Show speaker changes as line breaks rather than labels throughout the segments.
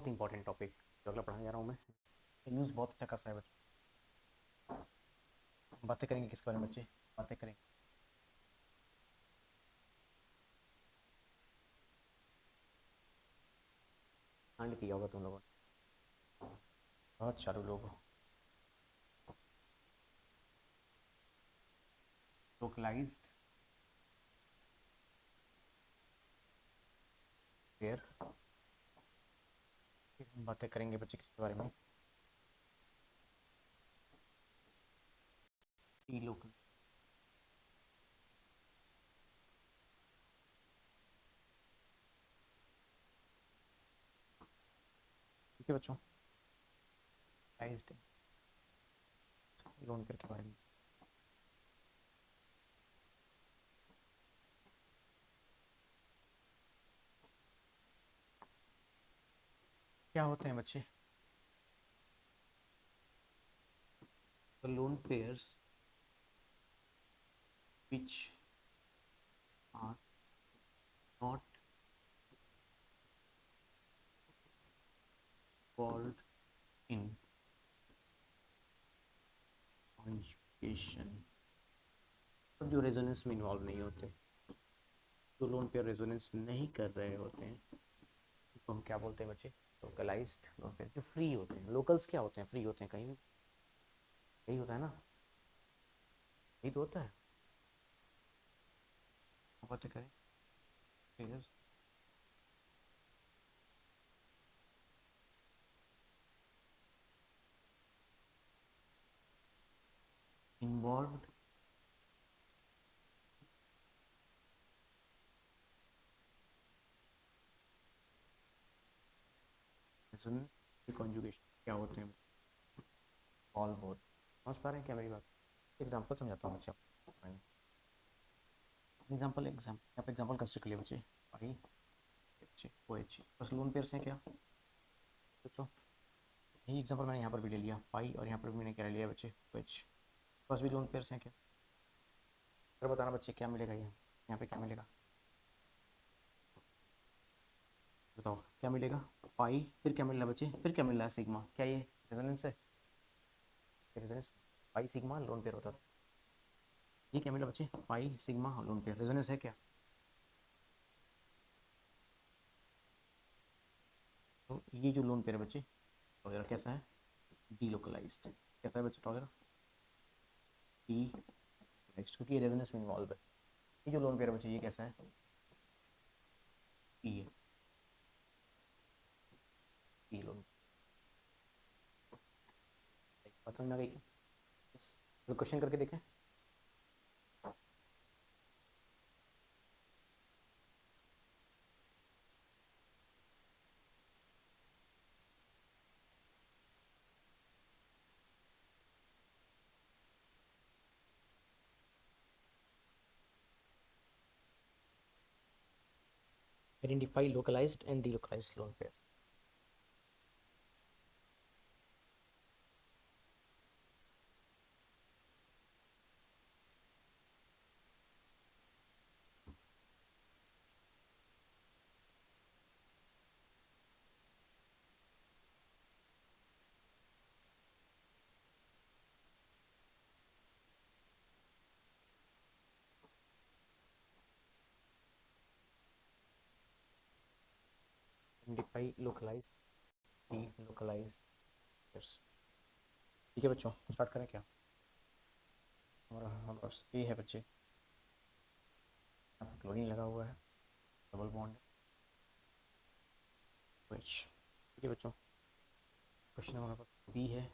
बहुत important topic जो अगला पढ़ाने जा रहा हूँ मैं। न्यूज़ बहुत अच्छा खासा है बच्चे। बातें करेंगे किसके बारे में बच्चे? बातें करेंगे कांड किया होगा तुम लोगों ने, बहुत चालू लोग हो। लोकलाइज्ड फेयर, फिर हम बातें करेंगे बच्चे किसके बारे में? ई लोकल। ठीक है बच्चों, लोकलाइज्ड लोन पेयर के बारे में। क्या होते हैं बच्चे? The loan pairs which are not involved in conjugation, और जो रेजोनेंस में इन्वॉल्व नहीं होते, जो लोन पेयर रेजोनेंस नहीं कर रहे होते हैं, तो हम क्या बोलते हैं बच्चे? Localized lone pair. जो फ्री होते हैं, लोकल्स क्या होते हैं? फ्री होते हैं कहीं भी, यही होता है ना, यही तो होता है। बातें करें इन्वॉल्व्ड रेजोनेंस कॉन्जुगेशन क्या होते हैं? All both. समझ पा रहे हैं क्या मेरी बात? एग्जाम्पल समझाता हूँ बच्चे आपको। यहाँ पे एग्जाम्पल कंसिडर कर लिया बच्चे। आई एच ओ एच बस लोन पेयर्स हैं क्या बच्चों? यही एग्जाम्पल मैंने यहाँ पर भी ले लिया, पाई, और यहाँ पर भी मैंने क्या ले लिया बच्चे? O H. बस भी लोन पेयर्स हैं क्या? फिर बताना बच्चे क्या मिलेगा? यहाँ पे क्या मिलेगा बताओ? क्या मिलेगा? पाई, फिर क्या मिल रहा है बच्चे? फिर क्या मिल रहा है? सिग्मा। क्या ये रेजोनेंस है? Resonance. Pi sigma lone pair होता था। ये क्या मिला बच्चे? Pi sigma lone pair resonance है क्या? तो ये जो लोन पेयर है बच्चे वगैरह कैसा है? डीलोकलाइज्ड। कैसा है बच्चे वगैरह? डीलोकलाइज्ड, क्योंकि ये रेजोनेंस में इन्वॉल्व है। ये जो लोन पेयर है बच्चे ये कैसा है? पी है, पी लोन। बात समझ में आ गई? क्वेश्चन करके देखें। Identify localized and delocalized lone pair. Identify localized delocalized pairs. ठीक है बच्चों, स्टार्ट करें क्या? हमारा बस ये है बच्चे, यहाँ पे क्लोरीन लगा हुआ है, डबल बॉन्ड OH। ठीक है बच्चों, क्वेश्चन हमारे पास बी है।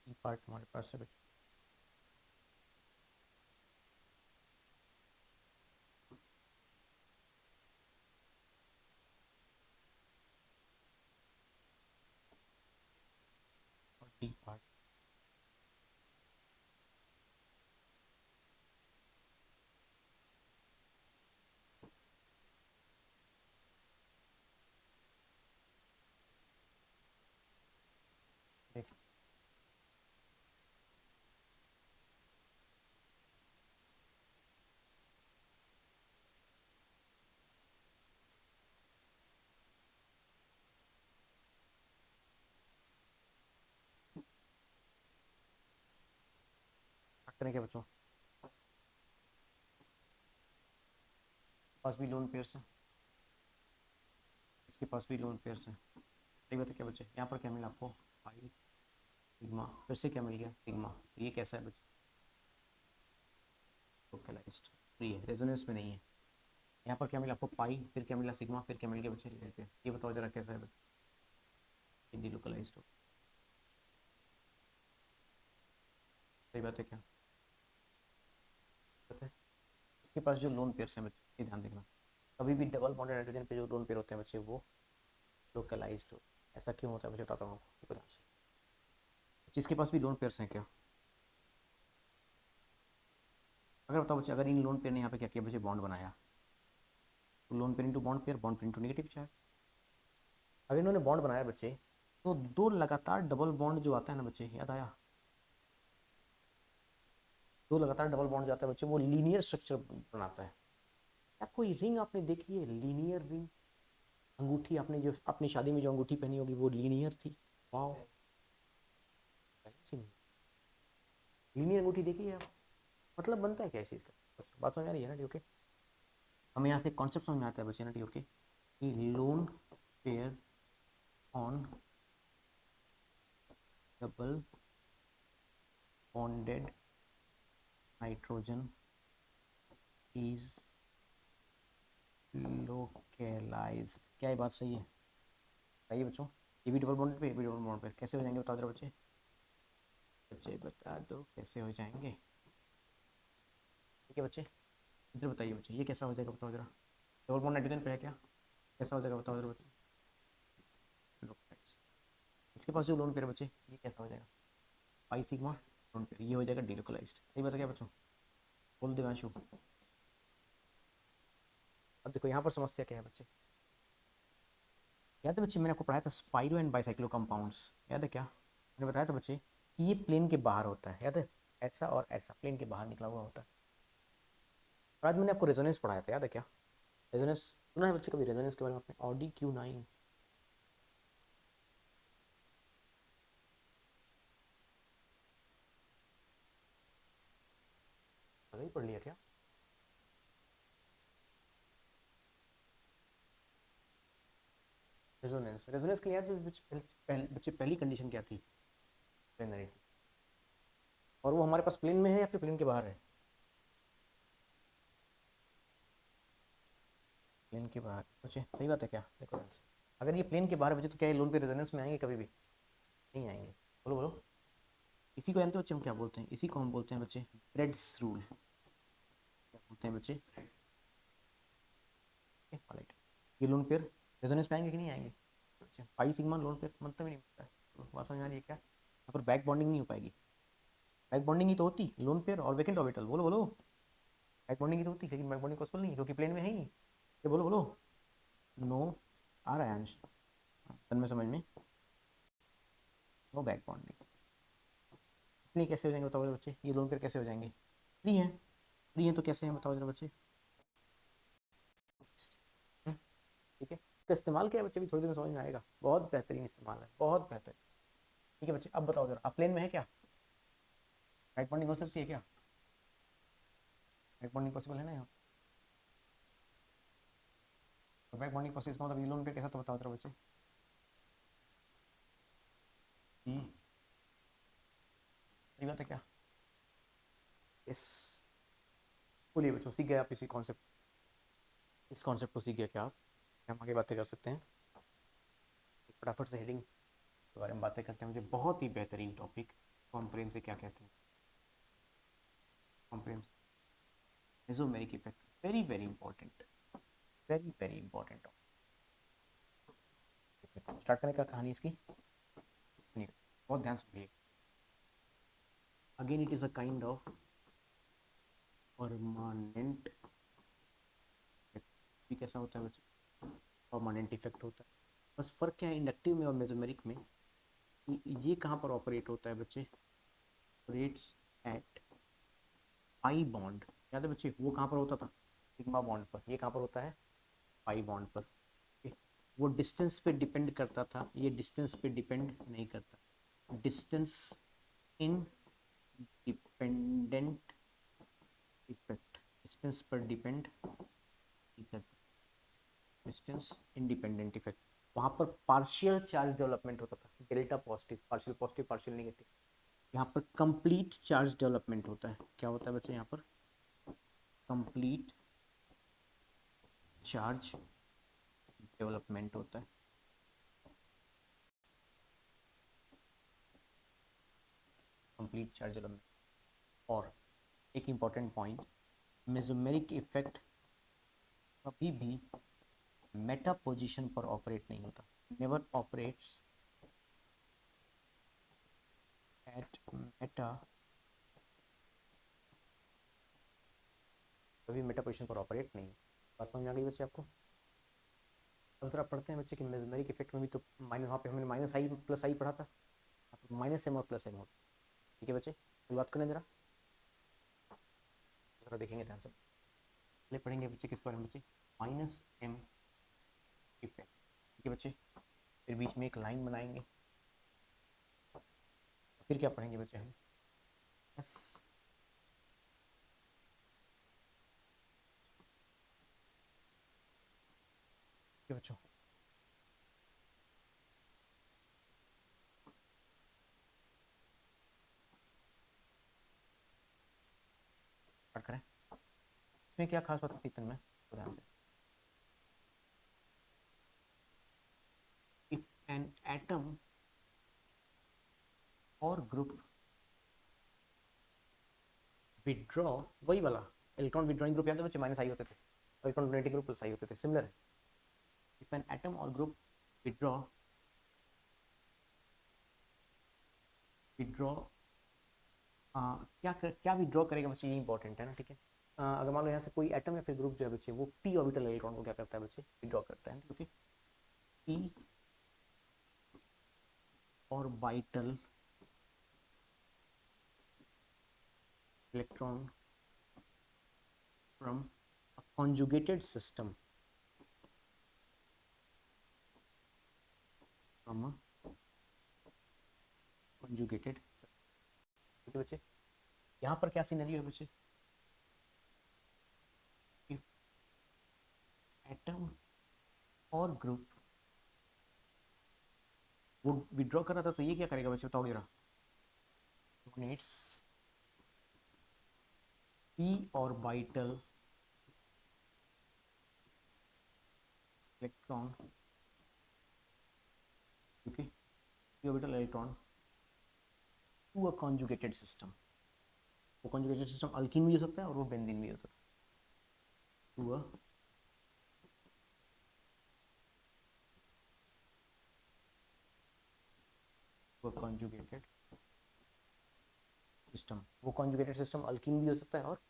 ई पार्ट हमारे पास है बच्चों। और डी पार्ट। करें क्या बच्चों? पास भी लोन पेयर्स है, इसके पास भी लोन पेयर्स है। सही बात है क्या बच्चे? यहाँ पर क्या मिला आपको? पाई सिग्मा, फिर से क्या मिल गया? सिग्मा। तो ये कैसा है बच्चे? लोकलाइज्ड, फ्री है, रेजोनेंस में नहीं है। यहाँ पर क्या मिला आपको? पाई, फिर क्या मिला? सिग्मा, फिर क्या मिल गया बच्चे? Lone pair. ये बताओ जरा कैसा है बच्चे? हिंदी लोकलाइज्ड हो। सही बात है क्या? पता है इसके पास जो लोन पेयर्स हैं बच्चे, ये ध्यान देखना, कभी भी डबल बॉन्डेड हाइड्रोजन पे जो लोन पेयर होते हैं बच्चे, वो लोकलाइज्ड हो। ऐसा क्यों होता है मुझे बताता हूँ आपको, बता से। जिसके पास भी लोन पेयर्स हैं क्या? अगर बताओ बच्चे, अगर इन लोन पेयर ने यहाँ पे क्या किया बच्चे? बॉन्ड बनाया, तो lone pair into bond pair, bond pair into negative charge. अगर इन्होंने बॉन्ड बनाया बच्चे, तो दो लगातार डबल बॉन्ड जो आता है ना बच्चे, याद आया? दो लगातार डबल बॉन्ड जो आता है बच्चे, वो लीनियर स्ट्रक्चर बनाता है। क्या कोई रिंग आपने देखी है, लीनियर रिंग? अंगूठी आपने जो अपनी शादी में जो अंगूठी पहनी होगी, वो लीनियर थी। वाओ, लीनियर अंगूठी देखी है आप? मतलब बनता है क्या इस चीज़ का? बात समझ आ रही है ना? ओके, हमें यहाँ से कॉन्सेप्ट समझ में आता है बच्चे ना? ओके, कि lone pair on double bonded nitrogen is localized. क्या ये बात सही है? बताइए बच्चों, ये भी डबल बॉन्डेड पे, ये भी डबल बॉन्ड पे, कैसे हो जाएंगे बता दो बच्चे? बच्चे बता दो कैसे हो जाएंगे। ठीक है बच्चे, इधर बताइए बच्चे, ये कैसा हो जाएगा बताओ जरा? डबल बॉन्ड नाइट्रोजन पे है क्या? कैसा हो जाएगा बताओ जरा बच्चे? लोकलाइज्ड। इसके पास जो लोन पेयर बच्चे, ये कैसा हो जाएगा? पाई सिग्मा लोन पेयर, ये हो जाएगा डिलोकलाइज्ड। सही बता क्या बच्चों? बोल देवांशु। अब देखो यहाँ पर समस्या क्या है बच्चे? याद है बच्चे, मैंने आपको पढ़ाया था स्पाइरो एंड बाइसाइक्लो कंपाउंड्स, याद है क्या? मैंने बताया था बच्चे कि ये प्लेन के बाहर होता है, याद है? ऐसा और ऐसा प्लेन के बाहर निकला हुआ होता है। और आज मैंने आपको रेजोनेंस पढ़ाया था, याद है क्या? रेजोनेंस सुना है बच्चे कभी रेजोनेंस के बारे में आपने? ऑडी Q9 ही पढ़ लिया क्या? रेजोनेंस, रेजोनेंस के लिए यार जो बच्चे पहली कंडीशन क्या थी? प्लेनरिटी। और वो हमारे पास प्लेन में है या फिर प्लेन के बाहर है? प्लेन के बाहर बच्चे, सही बात है क्या? देखो ध्यान से, अगर ये प्लेन के बाहर बच्चे, तो क्या ये लोन पे रेजोनेंस में आएंगे? कभी भी नहीं आएंगे। बोलो बोलो, इसी को जानते हो बच्चे हम क्या बोलते हैं? इसी को हम बोलते हैं बच्चे ब्रेड्स रूल। क्या बोलते हैं बच्चे? ऑलराइट, ये लोन पेयर रेजोनेंस में आएंगे कि नहीं आएंगे? अच्छा, पाई सिग्मा लोन पेयर मतलब ही नहीं बनता है। तो बात समझ आ रही है क्या? यहाँ पर बैक बॉन्डिंग नहीं हो पाएगी। बैक बॉन्डिंग ही तो होती लोन पेयर और वेकेंट ऑर्बिटल। बोलो बोलो, बैक बॉन्डिंग ही तो होती, लेकिन बैक बॉन्डिंग पॉसिबल नहीं है क्योंकि प्लेन में है ही। ये बोलो बोलो। नो, आ रहा है अंश तन में समझ में? No back bonding. इसलिए कैसे हो जाएंगे बताओ बच्चे? ये लोन पेयर कैसे हो जाएंगे? फ्री है, फ्री है तो कैसे हैं बताओ जरा बच्चे? ठीक है, इसका इस्तेमाल क्या है बच्चे? भी थोड़ी देर में समझ में आएगा। बहुत बेहतरीन इस्तेमाल है, बहुत बेहतरीन। ठीक है बच्चे, अब बताओ जरा, आप प्लेन में है क्या? बैक बॉन्डिंग हो सकती है क्या? बैक बॉन्डिंग पॉसिबल है ना यहाँ? तो बैक बॉन्डिंग पॉसिबल, इसका मतलब ये लोन पेयर कैसा, तो बताओ जरा बच्चे? सही बात है क्या? इस बोलिए बच्चों, सीख गए आप इसी कॉन्सेप्ट, इस कॉन्सेप्ट को सीख गए क्या आप? हम आगे बातें कर सकते हैं। फटाफट से हेडिंग के बारे में बातें करते हैं। मुझे बहुत ही बेहतरीन टॉपिक, कॉम्प्रेन से क्या कहते हैं? कॉम्प्रेन mesomeric effect, very very important, very very important. Start करने का कहानी इसकी सुनिए, बहुत ध्यान से सुनिए। Again it is a kind of permanent, भी कैसा होता है बच्चे? परमानेंट इफेक्ट होता है। बस फर्क क्या है इंडक्टिव में और मेसोमेरिक में? ये कहाँ पर ऑपरेट होता है बच्चे? Operates at pi bond. याद है बच्चे, वो कहाँ पर होता था? सिग्मा बॉन्ड पर। ये कहाँ पर होता है? पाई बॉन्ड पर। वो डिस्टेंस पे डिपेंड करता था, ये डिस्टेंस पे डिपेंड नहीं करता। Distance independent effect, distance पर depend effect, distance independent effect. वहां पर पार्शियल चार्ज डेवलपमेंट होता था, डेल्टा पॉजिटिव, पार्शियल नेगेटिव। यहाँ पर कंप्लीट चार्ज डेवलपमेंट होता है। क्या होता है बच्चे यहाँ पर? कंप्लीट चार्ज डेवलपमेंट होता है। Complete charge development. और एक इंपॉर्टेंट पॉइंट, मेसोमेरिक इफेक्ट कभी भी मेटा पोजीशन पर ऑपरेट नहीं होता, नेवर ऑपरेट्स एट मेटा, कभी मेटा पोजीशन पर ऑपरेट नहीं। बात समझ आ गई बच्चे आपको? अब जरा पढ़ते हैं बच्चे कि मेसोमेरिक इफेक्ट में भी तो माइनस, वहाँ पे हमने माइनस आई प्लस आई पढ़ा था, माइनस एम और प्लस एम होता। ठीक है बच्चे, शुरुआत करें जरा, जरा देखेंगे ध्यान से। पहले पढ़ेंगे बच्चे किस बारे में बच्चे? Minus M effect. ठीक है बच्चे, फिर बीच में एक लाइन बनाएंगे, फिर क्या पढ़ेंगे बच्चे हम? एस बच्चों, स्टार्ट करें। इसमें क्या खास बात होती है में, तो ध्यान से, इफ एन एटम और ग्रुप विड्रॉ, वही वाला इलेक्ट्रॉन विड्रॉइंग ग्रुप याद है बच्चे, माइनस आई होते थे, इलेक्ट्रॉन डोनेटिंग ग्रुप प्लस आई होते थे, सिमिलर है। इफ एन एटम और ग्रुप विड्रॉ विड्रॉ क्या विड्रॉ करेगा बच्चे, ये इंपॉर्टेंट है ना। ठीक है, अगर मान लो यहाँ से कोई एटम या फिर ग्रुप जो है बच्चे, वो पी ऑर्बिटल इलेक्ट्रॉन को क्या करता है बच्चे? विड्रॉ करता है। Okay, P orbital electron from a conjugated system, from a conjugated system। ठीक है बच्चे, यहाँ पर क्या सिनेरियो है बच्चे? इफ एटम और ग्रुप वो विड्रॉ कर रहा था, तो ये क्या करेगा बच्चे, बताओ जरा? Donates P orbital electron, okay, P orbital electron to a conjugated system. वो कॉन्जुगेटेड सिस्टम अल्कीन भी हो सकता है और वो बेंजीन भी हो सकता है। टू अ कॉन्जुगेटेड सिस्टम, वो कॉन्जुगेटेड सिस्टम अल्कीन भी हो सकता है और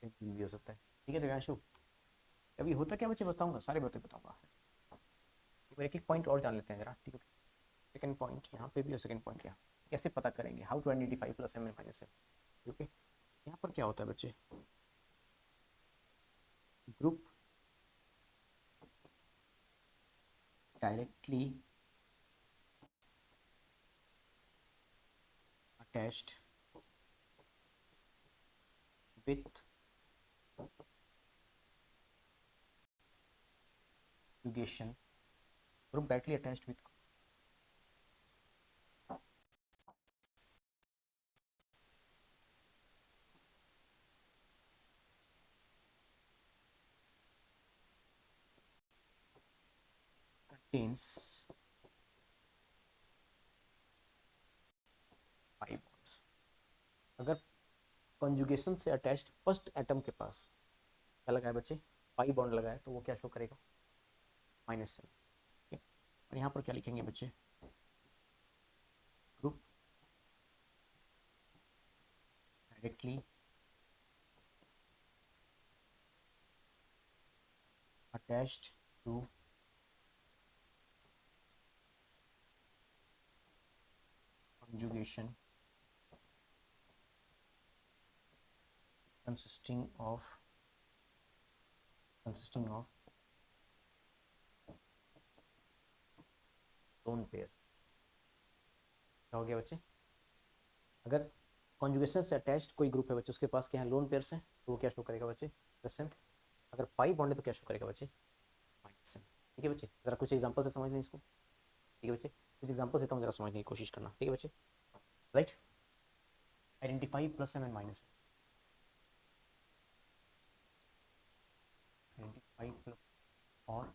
बेंजीन भी हो सकता है। ठीक है देवांशु, अभी होता क्या बच्चे बताऊंगा, सारे बातें बताऊंगा। एक एक पॉइंट और जान लेते हैं जरा। ठीक है, सेकंड पॉइंट यहाँ पे भी और सेकंड पॉइंट यहाँ कैसे पता करेंगे, how to identify plus M and minus M. Okay, यहाँ पर क्या होता है बच्चे? Group directly attached with conjugation, group directly attached with contains 5 bonds। अगर conjugation से अटैच्ड फर्स्ट एटम के पास क्या लगा है बच्चे? 5 बॉन्ड लगा है, तो वो क्या शो करेगा? माइनस से। और यहाँ पर क्या लिखेंगे बच्चे? Group directly attached to conjugation consisting of lone pairs। क्या हो गया बच्चे? अगर कॉन्जुगेशन से अटैच्ड कोई ग्रुप है बच्चे, उसके पास क्या है, लोन पेयर्स है, तो वो क्या शो करेगा बच्चे, प्लस एम। अगर पाई बॉन्ड है तो क्या शो करेगा बच्चे, माइनस एम। ठीक है बच्चे, जरा कुछ एग्जांपल से समझ लें इसको। ठीक है बच्चे, कुछ एग्जांपल देता हूँ, जरा समझने की कोशिश करना। ठीक है बच्चे, right. Identify plus M and minus M. Identify plus और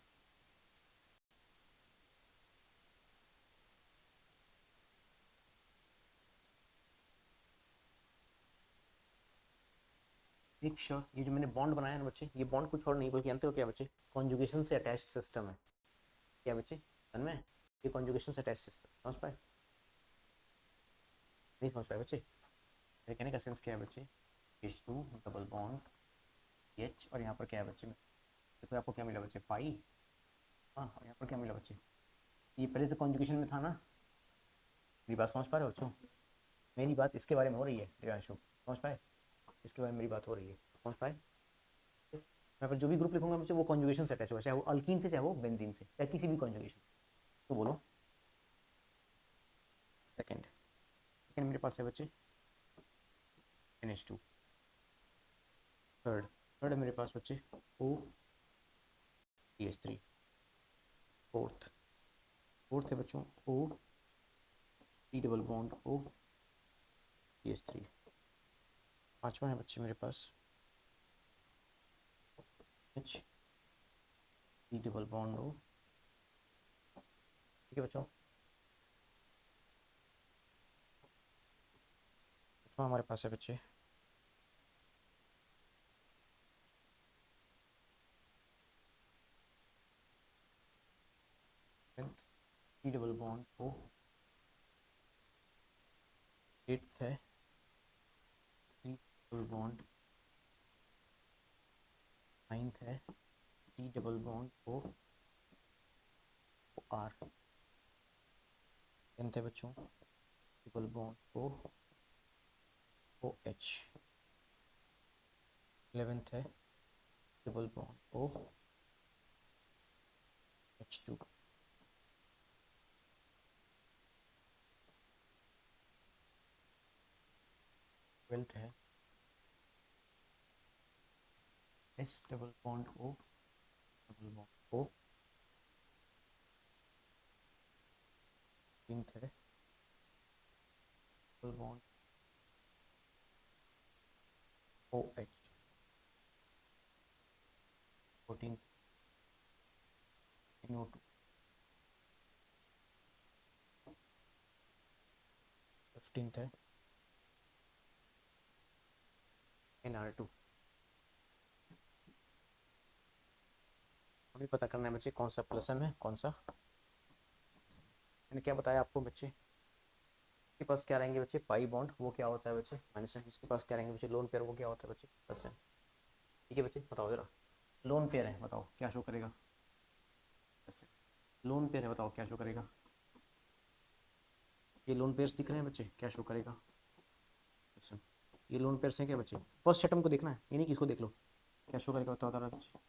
मेक श्योर, ये जो मैंने बॉन्ड बनाया है ना बच्चे, ये बॉन्ड कुछ और नहीं बल्कि जानते हो क्या बच्चे, कॉन्जुगेशन से अटैच्ड सिस्टम है। क्या बच्चे, ध्यान में, ये कॉन्जुगेशन से अटैच्ड सिस्टम, समझ पाए, नहीं समझ पाए बच्चे। मेरे कहने का सेंस क्या है बच्चे, H2 डबल बॉन्ड H, और यहाँ पर क्या है बच्चे, देखो आपको क्या मिला बच्चे, पाई। हाँ, और यहाँ पर क्या मिला बच्चे, ये पहले से कॉन्जुगेशन में था ना। मेरी बात समझ पा रहे हो बच्चों, मेरी बात इसके बारे में हो रही है दिव्यांशु, समझ पाए, इसके बारे में मेरी बात हो रही है, समझ पाए। मैं पर जो भी ग्रुप लिखूंगा बच्चे वो कॉन्जुगेशन से अटैच होगा, चाहे वो अल्कीन से चाहे वो बेंजीन से, चाहे किसी भी कॉन्जुगेशन। तो बोलो सेकंड, सेकंड मेरे पास है बच्चे NH2। थर्ड, थर्ड है मेरे पास बच्चे OCH3। फोर्थ, फोर्थ है बच्चों O3 डबल बॉन्ड OCH3। पांचवा है बच्चे मेरे पास H3 डबल बॉन्ड O। ठीक है बच्चों, पांचवा हमारे पास है बच्चे three double bond O। Eighth है थ्री डबल बॉन्ड, नाइन्थ है three double bond OR। Tenth है बच्चों डबल बॉन्ड OH। 11th है डबल बॉन्ड OH2। 12th है S double bond O double bond O। 13th है double bond OH। 14th NO2। 15th है NR2। अभी पता करना है बच्चे कौन सा प्लस एम है कौन सा, मैंने क्या बताया आपको बच्चे, इसके पास क्या रहेंगे बच्चे, पाई बॉन्ड, वो क्या होता है बच्चे माइनस एम। इसके पास क्या रहेंगे बच्चे, लोन पेयर, वो क्या होता है बच्चे प्लस एम। ठीक है बच्चे, बताओ जरा, लोन पेयर है बताओ क्या शो करेगा, प्लस एम। लोन पेयर है बताओ क्या शो करेगा, ये लोन पेयर्स दिख रहे हैं बच्चे, क्या शो करेगा, प्लस एम। ये लोन पेयर्स हैं क्या बच्चे, फर्स्ट एटम को देखना है, ये नहीं किसको देख लो, क्या शो करेगा बताओ जरा बच्चे,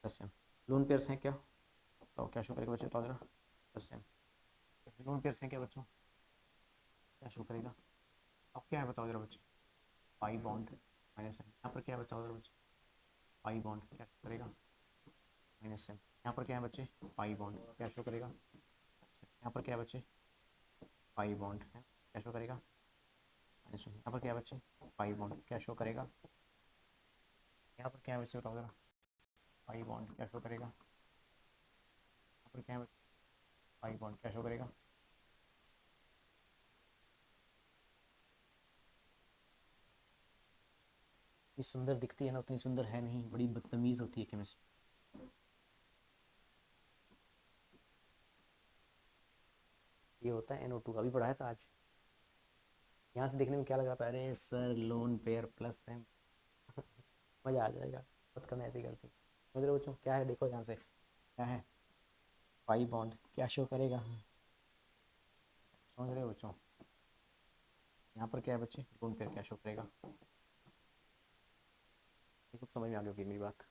प्लस एम। लोन पेयर्स हैं क्या, बताओ क्या शो करेगा बच्चे, बताओ जरा, प्लस एम। लोन पेयर्स हैं क्या बच्चों, क्या शो करेगा, अब क्या है बताओ जरा बच्चे, पाई बॉन्ड माइनस एम। यहाँ पर क्या है बताओ जरा बच्चे, पाई बॉन्ड क्या शो करेगा, माइनस एम। यहाँ पर क्या है बच्चे, पाई बॉन्ड क्या शो करेगा, यहाँ पर क्या है बच्चे, पाई बॉन्ड क्या शो करेगा, माइनस एम। यहाँ पर क्या है बच्चे, पाई बॉन्ड क्या शो करेगा, यहाँ पर क्या है बच्चे बताओ जरा, पाई बॉन्ड क्या शो करेगा, यहाँ पर क्या है बच्चे, पाई बॉन्ड क्या शो करेगा। ये सुंदर दिखती है ना, उतनी सुंदर है नहीं, बड़ी बदतमीज होती है केमिस्ट्री। ये होता है NO2 का, भी पढ़ाया था आज। यहाँ से देखने में क्या लग रहा था, अरे sir lone pair plus M मजा आ जाएगा, मत करना ऐसी गलती। समझ रहे हो बच्चों, क्या है देखो यहाँ से, क्या है, पाई बॉन्ड क्या शो करेगा, समझ रहे हो बच्चों, यहाँ पर क्या है बच्चे, लोन पेयर क्या शो करेगा, देखो समझ में आ गई होगी मेरी बात।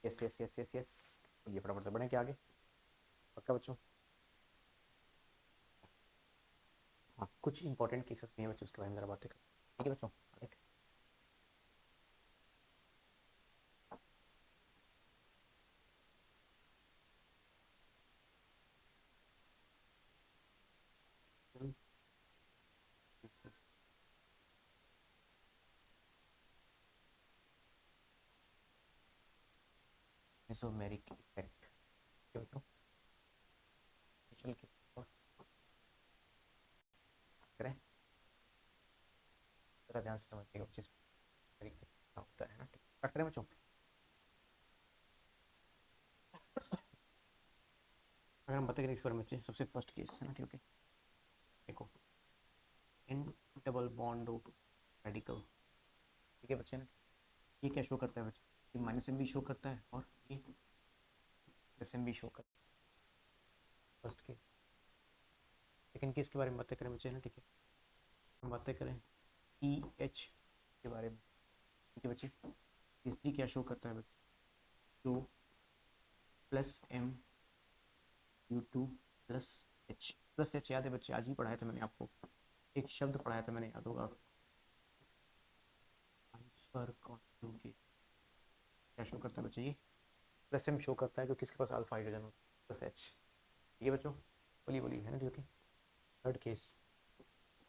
Yes yes yes yes yes, ये फटाफट से बढ़े क्या आगे, पक्का बच्चों। हाँ, कुछ इंपॉर्टेंट केसेस भी हैं बच्चों, उसके बारे में जरा बातें करें। ठीक है बच्चों। मेसोमेरिक इफेक्ट क्या बच्चों, स्पेशल की करें, जरा ध्यान से समझिएगा बच्चे, तरीके क्या होता है ना। ठीक, स्टार्ट करें बच्चों। अगर हम बताएंगे इस बारे में बच्चे, सबसे फर्स्ट केस है ना, ठीक है। देखो, in double bond of radical, ठीक है बच्चे ना। ये क्या शो करता है बच्चे, ये माइनस एम भी शो करता है और ये प्लस एम भी शो करता है, फर्स्ट केस। सेकंड केस के बारे में बातें करें बच्चे ना, ठीक है। हम बातें करें ई एच के बारे में, ठीक है बच्चे। तीसरी क्या शो करता है बच्चे, to plus M you to plus H. Plus H याद है बच्चे, आज ही पढ़ाया था मैंने आपको, एक शब्द पढ़ाया था मैंने, याद होगा। आंसर कॉन्जुगेट क्या शो करता है बच्चे, ये प्लस एम शो करता है, जो किसके पास अल्फा हाइड्रोजन होता है, प्लस एच। ठीक है बच्चों, बोलिए बोलिए, है ना ठीक है। थर्ड केस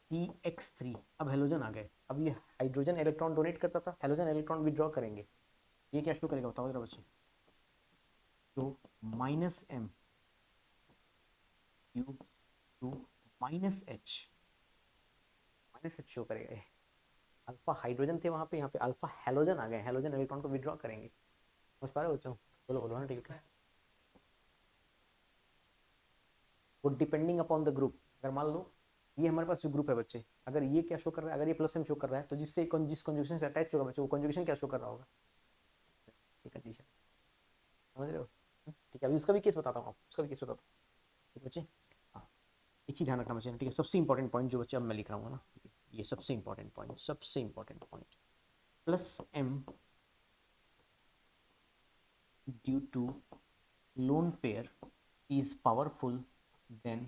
CX3, अब हेलोजन आ गए। अब ये हाइड्रोजन इलेक्ट्रॉन डोनेट करता था, हेलोजन इलेक्ट्रॉन विड्रॉ करेंगे, ये क्या शो करेगा बताओ जरा बच्चे, तो minus M you to minus H show करेगा ये। अल्फा हाइड्रोजन थे वहां पे, यहाँ पे अल्फा हेलोजन आ गए, हेलोजन इलेक्ट्रॉन को विड्रॉ करेंगे। समझ पा रहे हो बच्चों, बोलो बोलो, हाँ ठीक है। वो डिपेंडिंग अपॉन द ग्रुप, अगर मान लो ये हमारे पास जो ग्रुप है बच्चे, अगर ये क्या शो कर रहा है, अगर ये प्लस एम शो कर रहा है, तो जिससे जिस कंजुगेशन से अटैच होगा बच्चे, वो कंजुगेशन क्या शो कर रहा होगा, ये कंडीशन। समझ रहे हो, ठीक है। अभी उसका भी केस बताता हूँ, उसका भी केस बताता हूँ, ठीक है बच्चे। हाँ, एक चीज ध्यान रखना बच्चे, ठीक है। सबसे इंपॉर्टेंट पॉइंट जो बच्चे अब मैं लिख रहा हूँ ना, ठीक है, ये सबसे इंपॉर्टेंट पॉइंट, सबसे important point, plus M due to lone pair is powerful than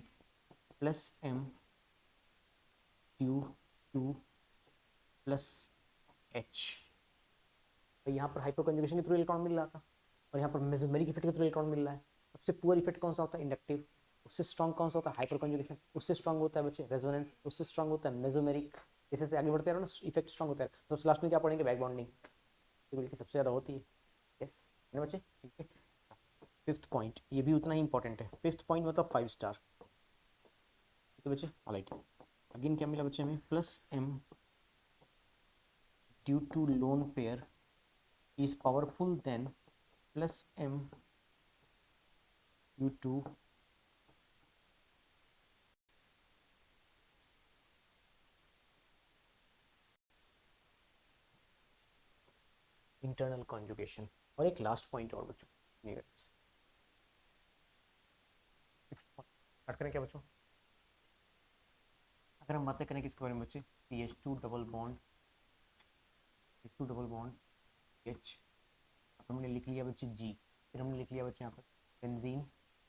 plus m due to plus h। तो यहाँ पर हाइपर कंजुगेशन के थ्रू इलेक्ट्रॉन मिल रहा था, और यहाँ पर मेसोमेरिक इफेक्ट के थ्रू इलेक्ट्रॉन मिल रहा है। सबसे पुअर इफेक्ट कौन सा होता है, इंडक्टिव। उससे स्ट्रॉन्ग कौन सा होता है, हाइपर कंजुगेशन। उससे स्ट्रॉन्ग होता है बच्चे रेजोनेंस। उससे स्ट्रॉन्ग होता है मेसोमेरिक। जैसे जैसे आगे बढ़ते रहो ना, इफेक्ट स्ट्रॉन्ग होता है। तो लास्ट में क्या पढ़ेंगे, बैक बॉन्डिंग, की सबसे ज्यादा होती है। यस है बच्चे, ठीक है। फिफ्थ पॉइंट, ये भी उतना ही इंपॉर्टेंट है। फिफ्थ पॉइंट मतलब 5 स्टार, ठीक है बच्चे। ऑलराइट, अगेन क्या मिला बच्चे हमें, plus M due to lone pair is powerful then plus M due to internal conjugation. और एक लास्ट पॉइंट और बच्चों, स्टार्ट करें क्या बच्चों। अगर हम बातें करें किसके बारे में बच्चे, CH2 double bond, H2 double bond H, हमने लिख लिया बच्चे G, फिर हमने लिख लिया बच्चे यहाँ पर बेंजीन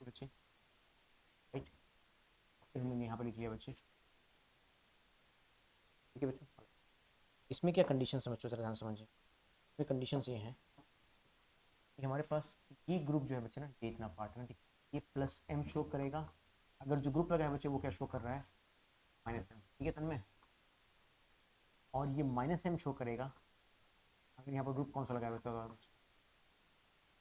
बच्चे, राइट। फिर हमने यहाँ पर लिख लिया बच्चे, ठीक है बच्चों। इसमें क्या कंडीशन समझो, जरा ध्यान समझिए। इसमें कंडीशंस ये हैं कि हमारे पास ये ग्रुप जो है बच्चे ना, ये इतना पार्ट है ना, ठीक, ये प्लस एम शो करेगा। अगर जो ग्रुप लगा है बच्चे, वो क्या शो कर रहा है, माइनस एम, ठीक है तन्मय। और ये माइनस एम शो करेगा अगर यहाँ पर ग्रुप कौन सा लगा है बच्चे,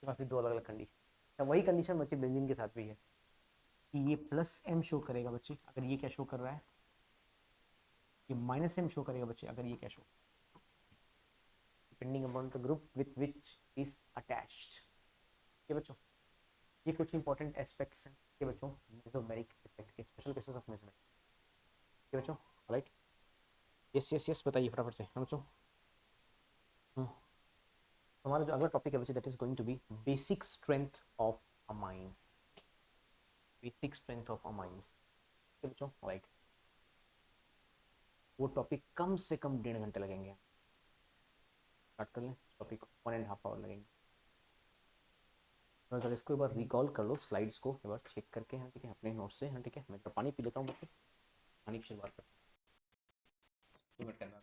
फिर दो अलग अलग कंडीशन। तो वही कंडीशन बच्चे बेंजीन के साथ भी है कि ये प्लस एम शो करेगा बच्चे अगर ये क्या शो कर रहा है, ये माइनस एम शो करेगा बच्चे अगर ये क्या show, depending upon the group with which is attached. ये बच्चों, ये कुछ इंपॉर्टेंट एस्पेक्ट्स हैं ये बच्चों, मेसोमेरिक इफेक्ट के, स्पेशल केसेस ऑफ मेसोमेरिक। ये बच्चों, राइट। यस यस यस, बताइए फटाफट से हम बच्चों। हमारा जो अगला टॉपिक है बच्चे, that is going to be basic strength of amines, basic strength of amines. बच्चों राइट, वो टॉपिक कम से कम 1.5 घंटे लगेंगे। स्टार्ट कर लें टॉपिक, 1.5 आवर लगेंगे। तो इसको एक बार रिकॉल कर लो, स्लाइड्स को एक बार चेक करके, है ठीक है, अपने नोट से, है ठीक है। मैं तो पानी पी लेता हूँ बच्चे, पानी की शुरुआत करते हैं।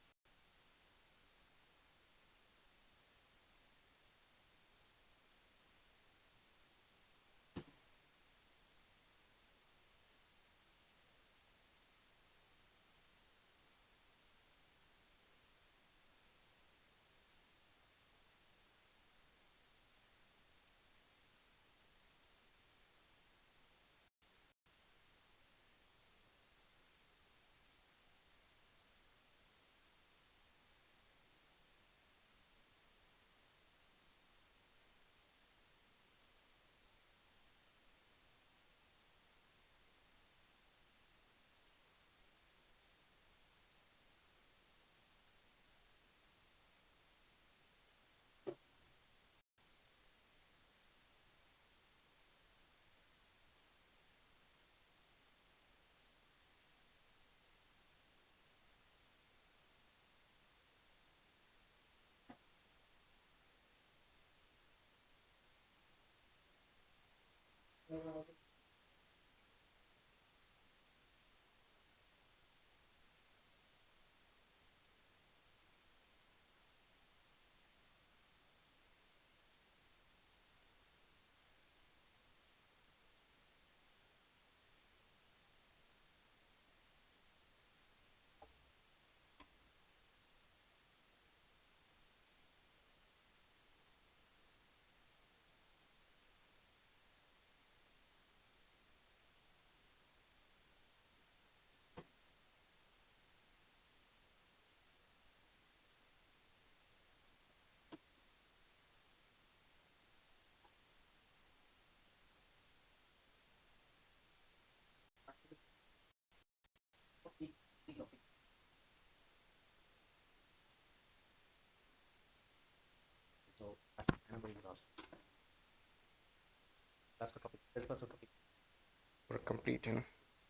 पूरा कंप्लीट है ना,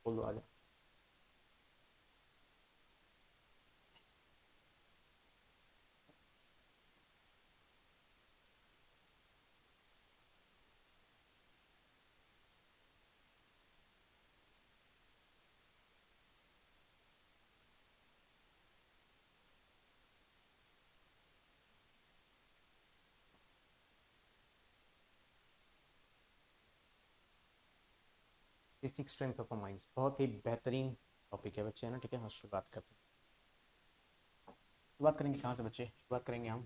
बोल दो आगे। बेसिक स्ट्रेंथ ऑफ माइंड्स बहुत ही बेहतरीन टॉपिक है बच्चे, है ना। ठीक है, हम शुरुआत करते हैं। शुरुआत करेंगे कहाँ से बच्चे? शुरुआत करेंगे हम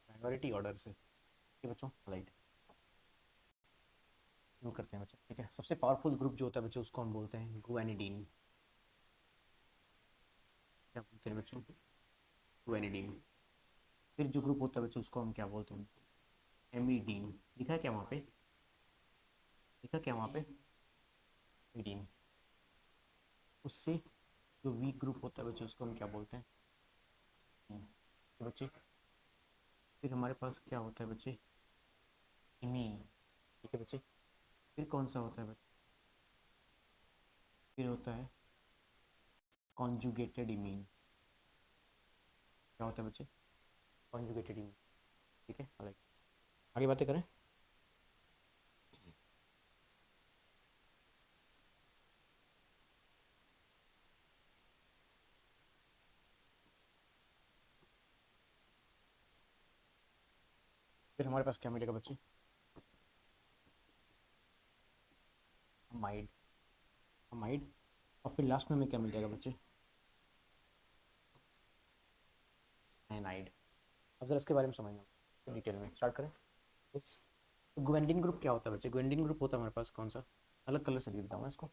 प्रायोरिटी ऑर्डर से। ठीक है बच्चों, राइट, शुरू करते हैं बच्चे। ठीक है, सबसे पावरफुल ग्रुप जो होता है बच्चे उसको हम बोलते हैं गुआनिडीन। क्या बोलते हैं बच्चों? गुआनिडीन। फिर जो ग्रुप होता है बच्चे उसको हम क्या बोलते हैं? एमिडीन। लिखा है क्या वहाँ पे? लिखा क्या वहाँ पे? एमिडीन। उससे जो वीक ग्रुप होता है बच्चे उसको हम क्या बोलते हैं? तो बच्चे फिर हमारे पास क्या होता है बच्चे? इमीन। ठीक है बच्चे, फिर कौन सा होता है बच्चे? फिर होता है कॉन्जुगेटेड इमीन। क्या होता है बच्चे? Conjugated imine. ठीक है, राइट, आगे बातें करें। फिर हमारे पास क्या मिलेगा बच्चे? अमाइड। अमाइड। और फिर लास्ट में हमें क्या मिल जाएगा बच्चे? साइनाइड। अब जरा इसके बारे में समझना डिटेल में, स्टार्ट करें प्लीज। तो ग्वेंडिन ग्रुप क्या होता है बच्चे? ग्वेंडिन ग्रुप होता है हमारे पास कौन सा? अलग कलर से लिख देता हूँ मैं इसको।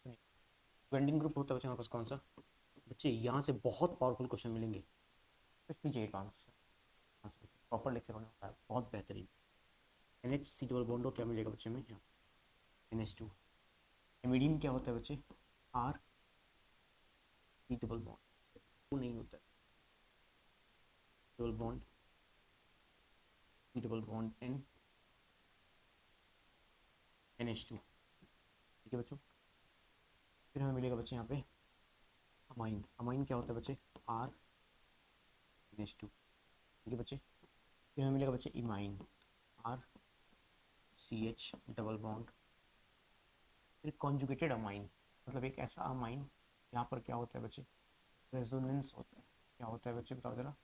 ग्वेंडिन ग्रुप होता है बच्चे हमारे पास कौन सा? बच्चे यहाँ से बहुत पावरफुल क्वेश्चन मिलेंगे, स्पेशली जे एडवांस प्रॉपर लेक्चर होने वाला है, बहुत बेहतरीन। NH सी डबल बॉन्ड क्या मिलेगा बच्चे में? यहाँ NH2। एमिडीन क्या होता है बच्चे? R सी डबल बॉन्ड, वो नहीं होता है double bond, C double bond N NH2। ठीक है बच्चों, फिर हमें मिलेगा बच्चे यहाँ पे अमाइन। अमाइन क्या होता है बच्चे? R NH2। ठीक है बच्चे, फिर हमें मिलेगा बच्चे imine. R CH double bond. फिर कॉन्जुगेटेड अमाइन, मतलब एक ऐसा अमाइन यहाँ पर क्या होता है बच्चे? रेजोनेंस होता है। क्या होता है बच्चे बताओ जरा?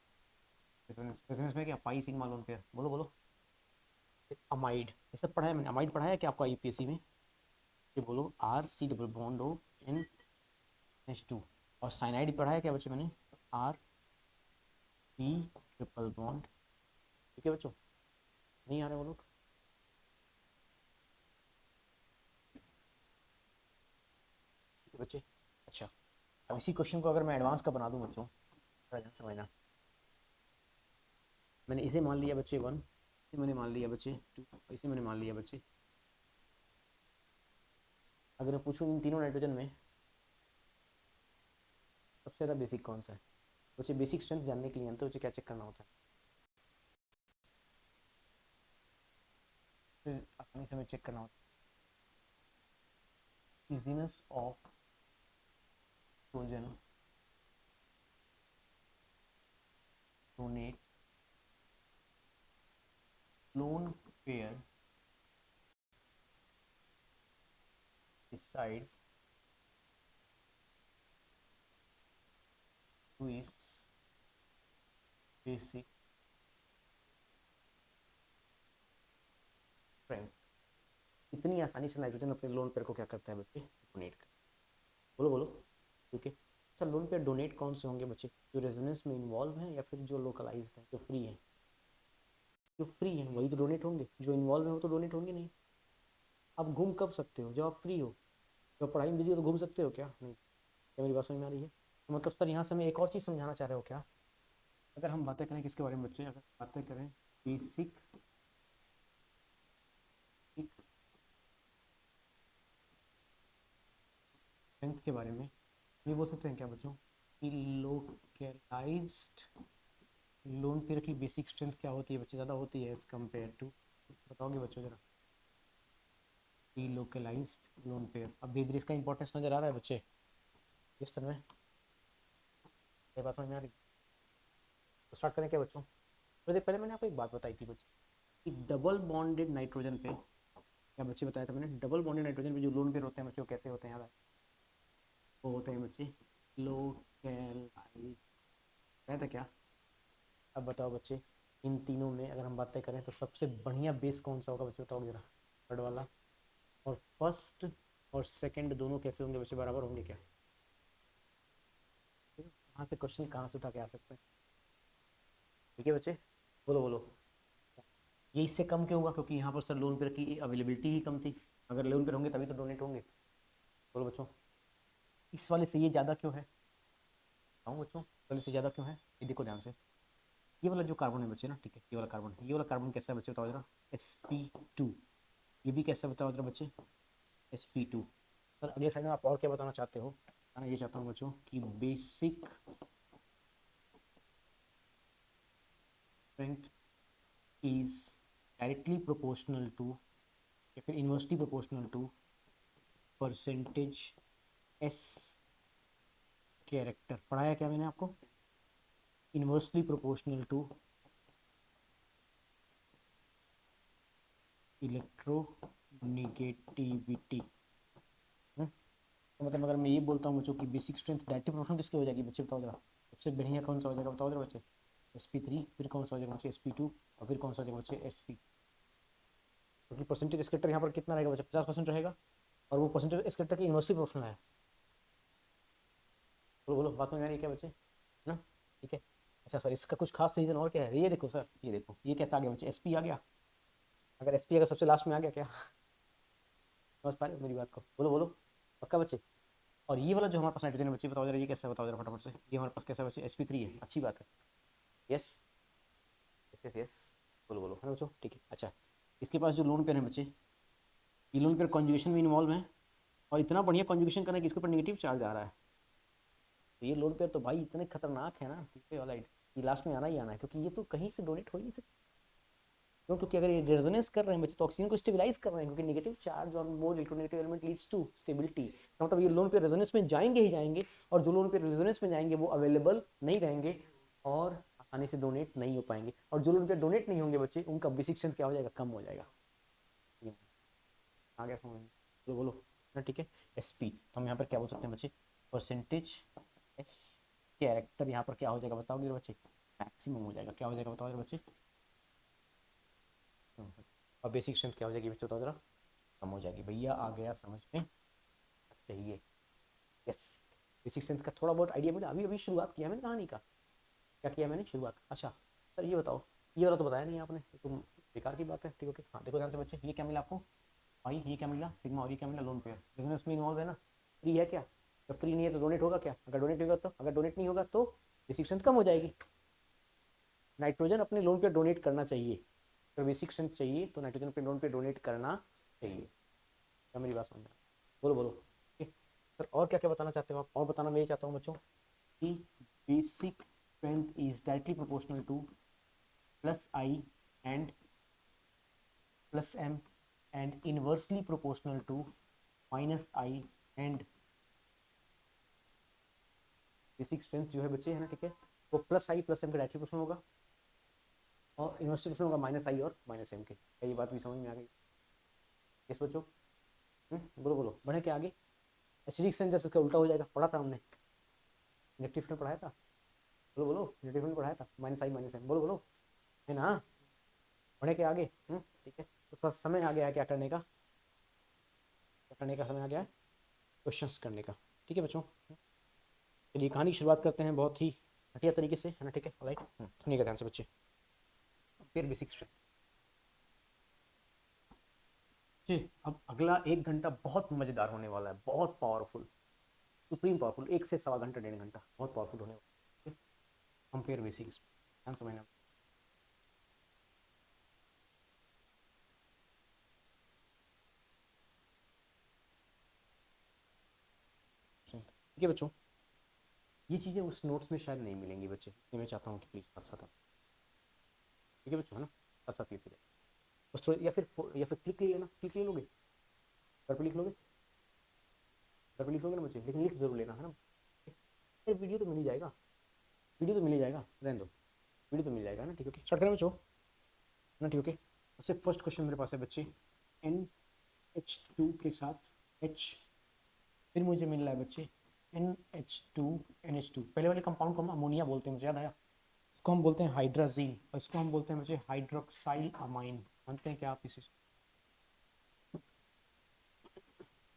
रेजोनेंस। रेजोनेंस में क्या? पाई सिग्मा लोन पेयर, बोलो बोलो। अमाइड, ये सब पढ़ा है मैंने। अमाइड पढ़ा है क्या आपको यूपीएससी में? ये बोलो, R C double bond O NH2। और साइनाइड पढ़ा है क्या बच्चे मैंने? R C triple bond. ठीक है बच्चों, नहीं आ रहे वो लोग? ठीक है बच्चे, अच्छा, अब इसी क्वेश्चन को अगर मैं एडवांस का बना दूं बच्चों, थोड़ा ध्यान समझना। मैंने इसे मान लिया बच्चे 1, इसे मैंने मान लिया बच्चे 2, इसे मैंने मान लिया बच्चे। अगर मैं पूछूं इन तीनों नाइट्रोजन में सबसे ज़्यादा बेसिक कौन सा है बच्चे? बेसिक स्ट्रेंथ जानने के लिए जानते हो बच्चे क्या चेक करना होता है? फिर आसानी से हमें चेक करना होता है easiness of Trojan donate lone pair besides who is basic strength। इतनी आसानी से नाइट्रोजन अपने लोन पेयर को क्या करता है बच्चे? डोनेट कर, बोलो बोलो। ठीक है, अच्छा, लोन पेयर डोनेट कौन से होंगे बच्चे? जो रेजोनेंस में इन्वॉल्व हैं या फिर जो लोकलाइज्ड हैं, जो फ्री हैं? जो फ्री हैं वही तो डोनेट होंगे, जो इन्वॉल्व है वो तो डोनेट होंगे नहीं। आप घूम कब सकते हो? जब आप फ्री हो। जब पढ़ाई में बिजी हो तो घूम सकते हो क्या? नहीं। क्या मेरी बात समझ में आ रही है? तो मतलब सर यहाँ से हमें एक और चीज़ समझाना चाह रहे हो क्या? अगर हम बातें करें किसके बारे में बच्चे? अगर बातें करें बेसिक स्ट्रेंथ के बारे में, ये बोल सकते हैं क्या बच्चों? लोकलाइज्ड लोन पेयर की बेसिक स्ट्रेंथ क्या होती है बच्चे, ज़्यादा होती है एज कम्पेयर टू, बताओगे बच्चों जरा। लोकलाइज्ड लोन पेयर, अब धीरे धीरे इसका इंपॉर्टेंस नजर आ रहा है बच्चे इस तरह में, ये बात समझ में आ रही। तो स्टार्ट करें क्या बच्चों। थोड़ी देर पहले मैंने आपको एक बात बताई थी बच्चे कि डबल बॉन्डेड नाइट्रोजन पे, क्या बच्चे बताया था मैंने, डबल बॉन्डेड नाइट्रोजन पे जो लोन पेयर होते हैं बच्चों कैसे होते हैं, याद आए, वो होते हैं बच्चे लोकलाइज्ड, कहता था क्या। अब बताओ बच्चे, इन तीनों में अगर हम बातें करें तो सबसे बढ़िया बेस कौन सा होगा बच्चे, बताओ जरा। थर्ड वाला। और फर्स्ट और सेकंड दोनों कैसे होंगे बच्चे, बराबर होंगे क्या। कहाँ से क्वेश्चन कहाँ से उठा के आ सकते हैं। ठीक है बच्चे, बोलो बोलो। ये इससे कम क्यों होगा, क्योंकि यहाँ पर सर लोन पेयर की अवेलेबिलिटी ही कम थी, अगर लोन पेयर होंगे तभी तो डोनेट होंगे। बोलो बच्चों। इस वाले से ये ज़्यादा क्यों है, बताऊँ बच्चों, वाले से ज़्यादा क्यों है, ये देखो ध्यान से। ये वाला जो कार्बन है बच्चे ना, ठीक है, ये वाला कार्बन, ये वाला कार्बन कैसा है बच्चे बताओ जरा, sp2। ये भी कैसा बताओ जरा बच्चे, sp2। सर अगले साइड में आप और क्या बताना चाहते हो, मैं ये चाहता हूँ बच्चों कि basic strength is directly proportional to, या फिर inversely proportional to percentage S character, पढ़ाया क्या मैंने आपको, इन्वर्सली प्रोपोर्शनल टू इलेक्ट्रोनिगेटिविटी। तो मतलब अगर मैं ये बोलता हूँ बच्चों की बेसिक स्ट्रेंथ डायरेक्टली प्रोपोर्शनल किसकी हो जाएगी बच्चे, बताओ जरा। सबसे बढ़िया कौन सा हो जाएगा बताओ जरा बच्चे, sp3, फिर कौन सा हो जाएगा बच्चे sp2, और फिर कौन सा हो जाएगा बच्चे sp, क्योंकि परसेंटेज एस्केलेटर यहाँ पर कितना रहेगा बच्चे, 50% रहेगा, और वो परसेंटेज एस्केलेटर की इन्वर्सली प्रोपोर्शनल है। बोलो बोलो, बात में आ रही है क्या बच्चे, है ना। ठीक है। अच्छा सर इसका कुछ खास रीजन और क्या है, ये देखो सर, ये देखो ये कैसा आ गया बच्चे, sp आ गया, अगर sp अगर सबसे लास्ट में आ गया क्या, समझ पा रहे हो मेरी बात को, बोलो बोलो, पक्का बच्चे। और ये वाला जो हमारे पास नाइट्रोजन है बच्चे, बताओ जरा ये कैसा है, बताओ जरा फटाफट से, ये हमारे पास कैसा है बच्चे, sp3 है, अच्छी बात है। यस यस यस यस, बोलो बोलो, है ना बच्चों, ठीक है। अच्छा, इसके पास जो लोन पेयर है बच्चे, ये लोन पेयर कॉन्जुगेशन में इन्वॉल्व है, और इतना बढ़िया कॉन्जुगेशन करना है कि इसके ऊपर नेगेटिव चार्ज आ रहा है। तो ये लोन पेयर तो भाई इतने खतरनाक है ना, पीछे वाला ये लास्ट में आना ही आना है, क्योंकि ये तो कहीं से डोनेट हो ही नहीं सकता। क्यों, क्योंकि अगर ये रेजोनेंस कर रहे हैं बच्चे तो ऑक्सीजन को स्टेबलाइज कर रहे हैं, क्योंकि नेगेटिव चार्ज और more electronegative element leads to stability, तो मतलब ये लोन पेयर रेजोनेंस में जाएंगे ही जाएंगे, और जो लोन पेयर रेजोनेंस में जाएंगे वो अवेलेबल नहीं रहेंगे और आसानी से डोनेट नहीं हो पाएंगे, और जो लोन पेयर डोनेट नहीं होंगे बच्चे उनका बेसिक स्ट्रेंथ क्या हो जाएगा, कम हो जाएगा। आ गया समझ में, बोलो बोलो ना, ठीक है। sp तो हम यहाँ पर क्या बोल सकते हैं बच्चे, परसेंटेज एस कैरेक्टर यहाँ पर क्या हो जाएगा बताओगे बच्चे, मैक्सिमम हो जाएगा, क्या हो जाएगा बताओ बच्चे। और बेसिक स्ट्रेंथ क्या हो जाएगी बच्चे बताओ जरा, कम हो जाएगी, भैया आ गया समझ में, चाहिए। यस, बेसिक स्ट्रेंथ का थोड़ा बहुत आइडिया मिला, अभी अभी शुरुआत किया मैंने कहानी का, क्या किया मैंने शुरुआत। अच्छा सर ये बताओ, ये वाला तो बताया नहीं आपने, ये तो बेकार की बात है, ठीक है। हाँ देखो ध्यान से बच्चे, ये क्या मिला आपको, भाई ये क्या मिला सिग्मा, और ये क्या मिला लोन पेयर, बिजनेस में इन्वॉल्व है ना, फ्री है क्या, जब फ्री नहीं है तो डोनेट होगा क्या, अगर डोनेट नहीं होगा तो, अगर डोनेट नहीं होगा तो बेसिक स्ट्रेंथ कम हो जाएगी। नाइट्रोजन अपने लोन पे डोनेट करना चाहिए, अगर बेसिक स्ट्रेंथ चाहिए तो नाइट्रोजन अपने लोन पे डोनेट करना चाहिए, क्या मेरी बात समझ में, बोलो बोलो। सर और क्या क्या बताना चाहते हो आप, और बताना मैं ये चाहता हूँ बच्चों कि basic strength is directly proportional to plus I and plus M and inversely proportional to minus I and, basic strength जो है बच्चे है ना, ठीक है, वो प्लस आई प्लस एम का डायरेक्टली प्रोपोर्शनल होगा, और इनवर्सली प्रोपोर्शनल होगा माइनस आई और माइनस एम के, क्या ये बात भी समझ में आ गई। यस बच्चों, बोलो बोलो, बढ़े क्या आगे, एसिडिक स्ट्रेंथ जैसे इसका उल्टा हो जाएगा, पढ़ा था हमने, इलेक्ट्रिक में पढ़ाया था, बोलो बोलो, इलेक्ट्रिक में पढ़ाया था, माइनस आई माइनस एम, बोलो बोलो, है ना, बढ़े के आगे, ठीक है। तो थोड़ा समय आ गया है क्या करने का, क्या करने का समय आ गया है, क्वेश्चंस करने का, ठीक है बच्चों। चलिए कहानी की शुरुआत करते हैं बहुत ही घटिया तरीके से, है ना, ठीक है, राइट, सुनिएगा ध्यान से बच्चे, फिर बेसिक स्ट्रेंथ जी। अब अगला 1 घंटा बहुत मजेदार होने वाला है, बहुत पावरफुल, सुप्रीम पावरफुल, 1 से 1.25 घंटा 1.5 घंटा बहुत पावरफुल होने वाला है, हम फिर बेसिक ध्यान समझना। ठीक है बच्चों, ये चीज़ें उस नोट्स में शायद नहीं मिलेंगी बच्चे, इसलिए मैं चाहता हूँ कि प्लीज़ साथ साथ, ठीक है बच्चों, है ना, साथ साथ लिखते जाए बस थोड़ा, या फिर क्लिक ले लेना, क्लिक ले लोगे, घर पे लिख लोगे, घर पे लिख लोगे ना बच्चे, लेकिन लिख जरूर लेना, है ना। फिर वीडियो तो मिल ही जाएगा, वीडियो तो मिल ही जाएगा, रहने दो, वीडियो तो मिल जाएगा ना, ठीक है, स्टार्ट करें बच्चों, ना, ठीक है। सबसे फर्स्ट क्वेश्चन मेरे पास है बच्चे, NH2 के साथ H, फिर मुझे मिल रहा है बच्चे NH2 NH2, पहले वाले कंपाउंड को हम अमोनिया बोलते हैं, मुझे याद आया, इसको हम बोलते हैं हाइड्राजीन, और इसको हम बोलते हैं बच्चे हाइड्रोक्साइल अमाइन, मानते हैं क्या आप इसे?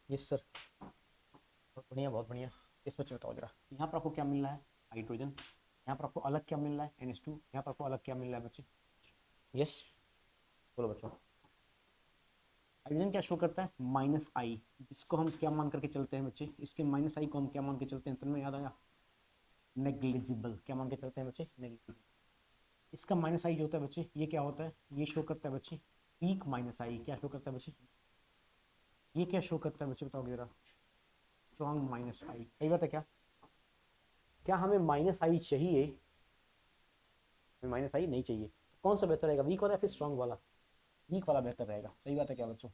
यस सर, बहुत बढ़िया बहुत बढ़िया। इस बच्चे बताओ जरा, यहाँ पर आपको क्या मिल रहा है? हाइड्रोजन। यहाँ पर आपको अलग क्या मिल रहा है? NH2। यहाँ पर आपको अलग क्या मिल रहा है बच्चे? यस, बोलो बच्चों। हाइड्रोजन क्या शो करता है? -I, जिसको हम क्या मान करके चलते हैं बच्चे? इसके -I को हम क्या मान के चलते हैं? तुम्हें याद आया? नेग्लिजिबल। क्या मान के चलते हैं बच्चे? नेग्लिजिबल। इसका -I जो होता है बच्चे, ये क्या होता है? ये शो करता है बच्चे वीक -I। क्या शो करता है बच्चे? ये क्या शो करता है बच्चे, बताओगे जरा? Strong -I। सही बात है क्या? क्या हमें -I चाहिए? हमें -I नहीं चाहिए, तो कौन सा बेहतर रहेगा, वीक वाला या फिर स्ट्रॉन्ग वाला? वीक वाला बेहतर रहेगा, सही बात है क्या बच्चों?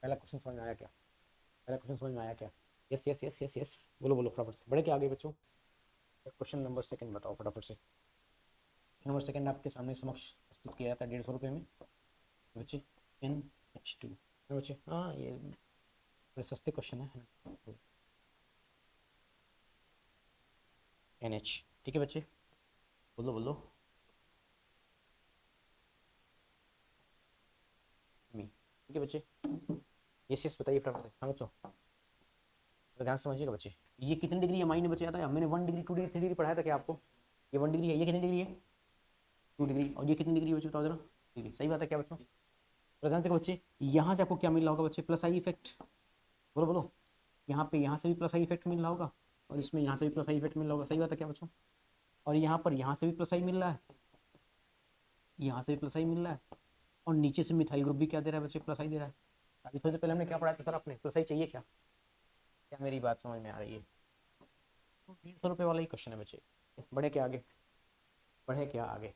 पहला क्वेश्चन समझ में आया क्या? पहला क्वेश्चन समझ में आया क्या? Yes yes yes yes yes, बोलो बोलो फटाफट से, बढ़े क्या आगे बच्चों? क्वेश्चन नंबर सेकंड बताओ फटाफट से। क्वेश्चन नंबर सेकंड आपके सामने समक्ष प्रस्तुत किया जाता है 150 रुपये में बच्चे। NH2 बच्चे, हाँ ये बड़े सस्ते क्वेश्चन है ना। NH, ठीक है बच्चे, बोलो बोलो। ठीक है बच्चे, यस यस बताइए फटाफट से, हाँ बच्चों, तो ध्यान से समझिएगा बच्चे। ये कितनी डिग्री है माइंड में बच्चे, आता है मैंने 1 डिग्री 2 डिग्री 3 डिग्री पढ़ाया था क्या आपको? ये 1 डिग्री है, ये कितनी डिग्री है? 2 डिग्री। और ये कितनी डिग्री है बच्चे, बताओ जरा? डिग्री, सही बात है क्या बच्चों? तो ध्यान से बच्चे, यहाँ से आपको क्या मिल रहा होगा बच्चे? +I इफेक्ट, बोलो बोलो। यहाँ पे यहाँ से भी +I इफेक्ट मिल रहा होगा, और इसमें यहाँ से भी +I इफेक्ट मिल रहा होगा, सही बात है क्या बच्चों? और यहाँ पर यहाँ से भी +I मिल रहा है, यहाँ से भी +I मिल रहा है, और नीचे से मिथाइल ग्रुप भी क्या दे रहा है बच्चे? +I दे रहा है। अभी थोड़ी देर पहले हमने क्या पढ़ाया था सर आपने? +I चाहिए क्या? क्या मेरी बात समझ में आ रही है? 150 रुपये वाला ही क्वेश्चन है बच्चे, बढ़े क्या आगे? बढ़े क्या आगे?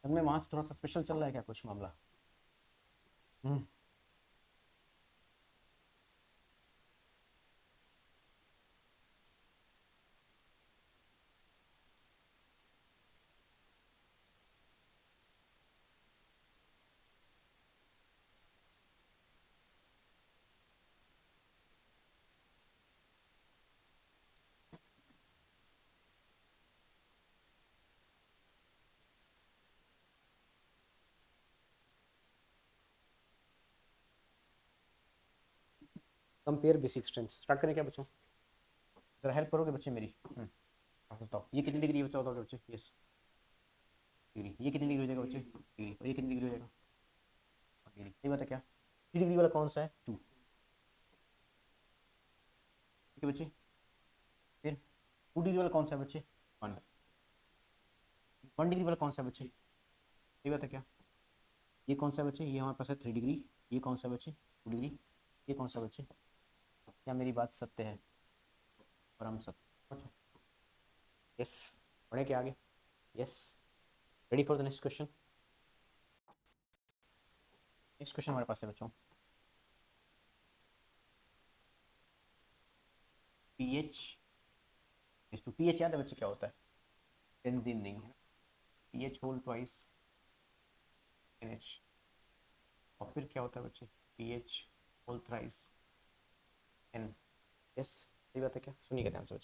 में वहां से थोड़ा सा स्पेशल चल रहा है क्या कुछ मामला? हम्म, कंपेयर बेसिक स्ट्रेंथ स्टार्ट करें क्या बच्चों? जरा हेल्प करोगे बच्चे मेरी? आप बताओ ये कितनी डिग्री है, बताओ बच्चे? Yes, degree. ये कितनी डिग्री हो जाएगा बच्चे? डिग्री। और ये कितनी डिग्री हो जाएगा? डिग्री, सही बात है क्या? 3 डिग्री वाला कौन सा है? 2, ठीक है बच्चे। फिर 2 डिग्री वाला कौन सा है बच्चे? 1। 1 डिग्री वाला कौन सा है बच्चे? सही बात है क्या? ये कौन सा है बच्चे? ये हमारे पास है 3 डिग्री। ये कौन सा है बच्चे? 2 डिग्री। ये कौन सा है बच्चे? क्या मेरी बात सत्य है? परम सत्य बच्चों। यस, बढ़े क्या आगे? Yes, ready for the next question. Next question हमारे पास है बच्चों, पीएच इज टू। पीएच याद है बच्चे क्या होता है? बेंजीन नहीं है, पीएच होल ट्वाइस NH। और फिर क्या होता है बच्चे? PH whole thrice N। Yes, सही बात है क्या? सुनिएगा ध्यान से बच्चे,